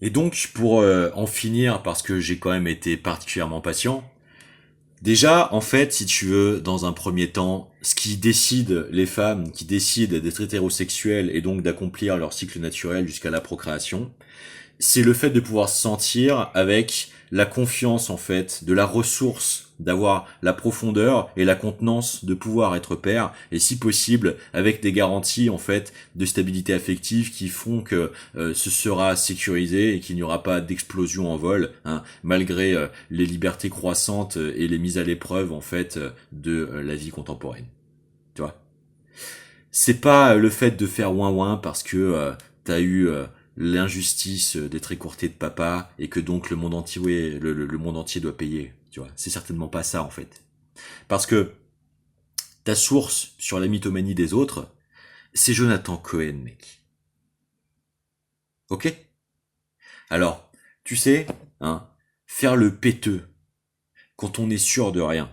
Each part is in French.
Et donc, pour en finir, parce que j'ai quand même été particulièrement patient, déjà, en fait, si tu veux, dans un premier temps, ce qui décide les femmes qui décident d'être hétérosexuelles et donc d'accomplir leur cycle naturel jusqu'à la procréation, c'est le fait de pouvoir se sentir avec la confiance en fait, de la ressource, d'avoir la profondeur et la contenance de pouvoir être père, et si possible avec des garanties en fait de stabilité affective qui font que ce sera sécurisé et qu'il n'y aura pas d'explosion en vol, hein, malgré les libertés croissantes et les mises à l'épreuve en fait de la vie contemporaine. Tu vois, c'est pas le fait de faire ouin ouin parce que t'as eu l'injustice d'être écourté de papa et que donc le monde entier, ouais, le monde entier doit payer. Tu vois, c'est certainement pas ça en fait. Parce que ta source sur la mythomanie des autres, c'est Jonathan Cohen, mec. Ok? Alors, tu sais, hein, faire le péteux quand on est sûr de rien,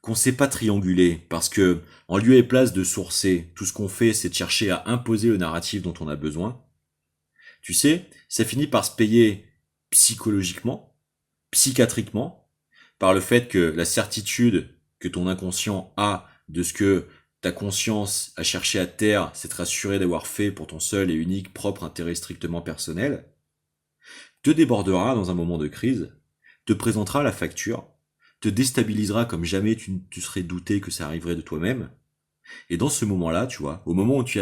qu'on sait pas trianguler, parce que en lieu et place de sourcer, tout ce qu'on fait, c'est de chercher à imposer le narratif dont on a besoin. Tu sais, ça finit par se payer psychologiquement, psychiatriquement, par le fait que la certitude que ton inconscient a de ce que ta conscience a cherché à taire, c'est te rassurer d'avoir fait pour ton seul et unique propre intérêt strictement personnel, te débordera dans un moment de crise, te présentera la facture, te déstabilisera comme jamais tu serais douté que ça arriverait de toi-même, et dans ce moment-là, tu vois, au moment où tu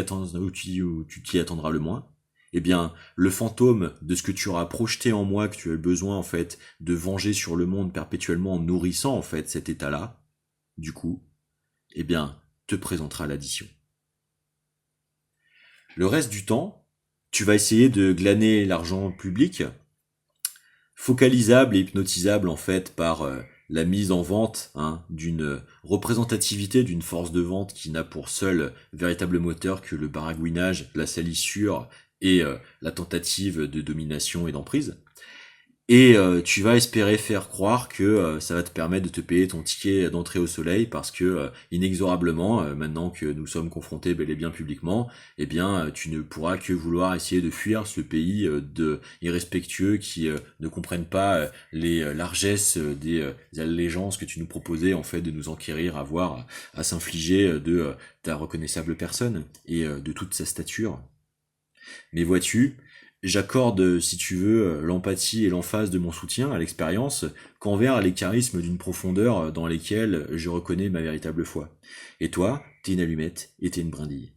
t'y attendras le moins, eh bien, le fantôme de ce que tu auras projeté en moi, que tu as besoin, en fait, de venger sur le monde perpétuellement en nourrissant, en fait, cet état-là, du coup, eh bien, te présentera l'addition. Le reste du temps, tu vas essayer de glaner l'argent public, focalisable et hypnotisable, en fait, par la mise en vente d'une représentativité d'une force de vente qui n'a pour seul véritable moteur que le baragouinage, la salissure et la tentative de domination et d'emprise. Et tu vas espérer faire croire que ça va te permettre de te payer ton ticket d'entrée au soleil parce que inexorablement, maintenant que nous sommes confrontés bel et bien publiquement, eh bien tu ne pourras que vouloir essayer de fuir ce pays de irrespectueux qui ne comprennent pas les largesses des allégeances que tu nous proposais en fait de nous enquérir, à voir, à s'infliger de ta reconnaissable personne et de toute sa stature. Mais vois-tu, j'accorde, si tu veux, l'empathie et l'emphase de mon soutien à l'expérience qu'envers les charismes d'une profondeur dans lesquels je reconnais ma véritable foi. Et toi, t'es une allumette et t'es une brindille.